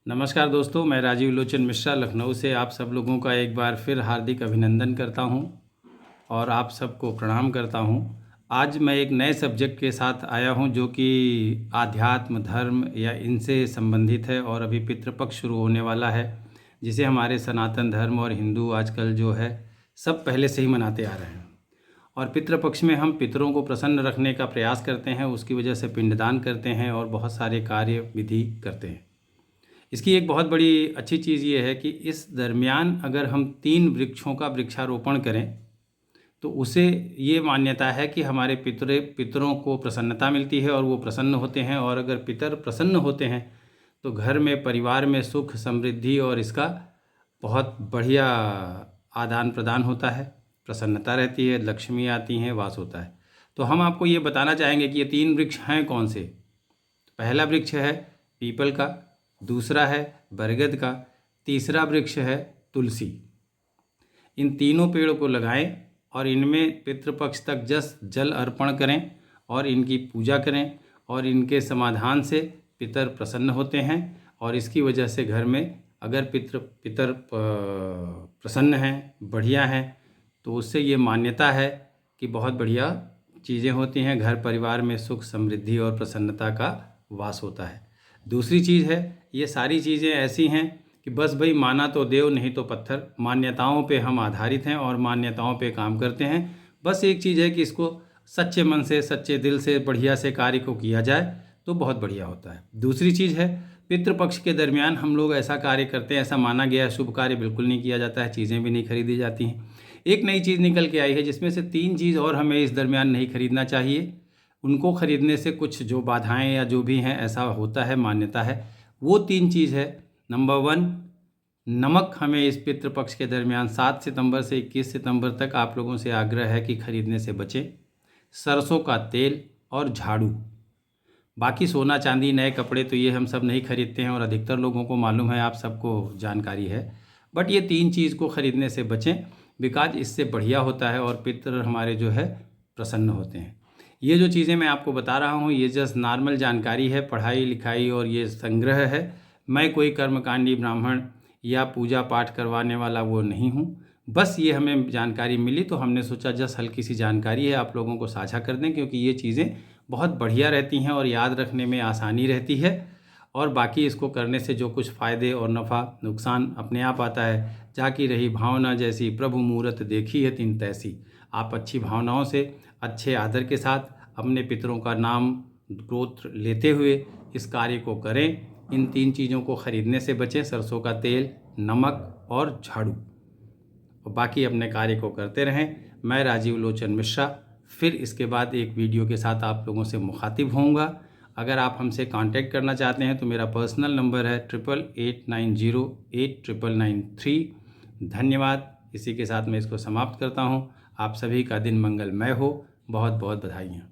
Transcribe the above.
नमस्कार दोस्तों, मैं राजीव लोचन मिश्रा लखनऊ से आप सब लोगों का एक बार फिर हार्दिक अभिनंदन करता हूं और आप सबको प्रणाम करता हूं। आज मैं एक नए सब्जेक्ट के साथ आया हूं जो कि आध्यात्म, धर्म या इनसे संबंधित है और अभी पितृपक्ष शुरू होने वाला है, जिसे हमारे सनातन धर्म और हिंदू आजकल जो है सब पहले से ही मनाते आ रहे हैं। और पितृपक्ष में हम पितरों को प्रसन्न रखने का प्रयास करते हैं, उसकी वजह से पिंडदान करते हैं और बहुत सारे कार्य विधि करते हैं। इसकी एक बहुत बड़ी अच्छी चीज़ ये है कि इस दरमियान अगर हम 3 वृक्षों का वृक्षारोपण करें तो उसे ये मान्यता है कि हमारे पितरों को प्रसन्नता मिलती है और वो प्रसन्न होते हैं, और अगर पितर प्रसन्न होते हैं तो घर में, परिवार में सुख, समृद्धि और इसका बहुत बढ़िया आदान प्रदान होता है, प्रसन्नता रहती है, लक्ष्मी आती हैं, वास होता है। तो हम आपको ये बताना चाहेंगे कि ये 3 वृक्ष हैं कौन से। पहला वृक्ष है पीपल का, दूसरा है बरगद का, तीसरा वृक्ष है तुलसी। इन तीनों पेड़ों को लगाएं और इनमें पितृपक्ष तक जल अर्पण करें और इनकी पूजा करें, और इनके समाधान से पितर प्रसन्न होते हैं। और इसकी वजह से घर में अगर पितर प्रसन्न हैं, बढ़िया हैं, तो उससे ये मान्यता है कि बहुत बढ़िया चीज़ें होती हैं, घर परिवार में सुख, समृद्धि और प्रसन्नता का वास होता है। दूसरी चीज़ है, ये सारी चीज़ें ऐसी हैं कि बस भाई माना तो देव नहीं तो पत्थर, मान्यताओं पे हम आधारित हैं और मान्यताओं पे काम करते हैं। बस एक चीज़ है कि इसको सच्चे मन से, सच्चे दिल से, बढ़िया से कार्य को किया जाए तो बहुत बढ़िया होता है। दूसरी चीज़ है, पितृपक्ष के दरमियान हम लोग ऐसा कार्य करते हैं, ऐसा माना गया है, शुभ कार्य बिल्कुल नहीं किया जाता है, चीज़ें भी नहीं खरीदी जाती हैं। एक नई चीज़ निकल के आई है जिसमें से 3 चीज़ और हमें इस दरमियान नहीं खरीदना चाहिए। उनको खरीदने से कुछ जो बाधाएं या जो भी हैं ऐसा होता है, मान्यता है। वो 3 चीज़ है। नंबर 1, नमक हमें इस पितृपक्ष के दरमियान 7 सितंबर से 21 सितंबर तक आप लोगों से आग्रह है कि खरीदने से बचें। सरसों का तेल और झाड़ू। बाकी सोना चांदी, नए कपड़े तो ये हम सब नहीं खरीदते हैं और अधिकतर लोगों को मालूम है, आप सबको जानकारी है। बट ये 3 चीज़ को खरीदने से बचें, बिकॉज इससे बढ़िया होता है और पितर हमारे जो है प्रसन्न होते हैं। ये जो चीज़ें मैं आपको बता रहा हूँ ये जस्ट नॉर्मल जानकारी है, पढ़ाई लिखाई और ये संग्रह है। मैं कोई कर्मकांडी ब्राह्मण या पूजा पाठ करवाने वाला वो नहीं हूँ। बस ये हमें जानकारी मिली तो हमने सोचा जस्ट हल्की सी जानकारी है आप लोगों को साझा कर दें, क्योंकि ये चीज़ें बहुत बढ़िया रहती हैं और याद रखने में आसानी रहती है। और बाकी इसको करने से जो कुछ फ़ायदे और नफ़ा नुकसान अपने आप आता है। जाकी रही भावना जैसी, प्रभु मूरत देखी है तिन तैसी। आप अच्छी भावनाओं से, अच्छे आदर के साथ अपने पितरों का नाम, गोत्र लेते हुए इस कार्य को करें। इन 3 चीज़ों को खरीदने से बचें, सरसों का तेल, नमक और झाड़ू, और बाकी अपने कार्य को करते रहें। मैं राजीव लोचन मिश्रा फिर इसके बाद एक वीडियो के साथ आप लोगों से मुखातिब होऊंगा। अगर आप हमसे कांटेक्ट करना चाहते हैं तो मेरा पर्सनल नंबर है 8889089993। धन्यवाद। इसी के साथ मैं इसको समाप्त करता हूं। आप सभी का दिन मंगलमय हो। बहुत बहुत बधाइयाँ।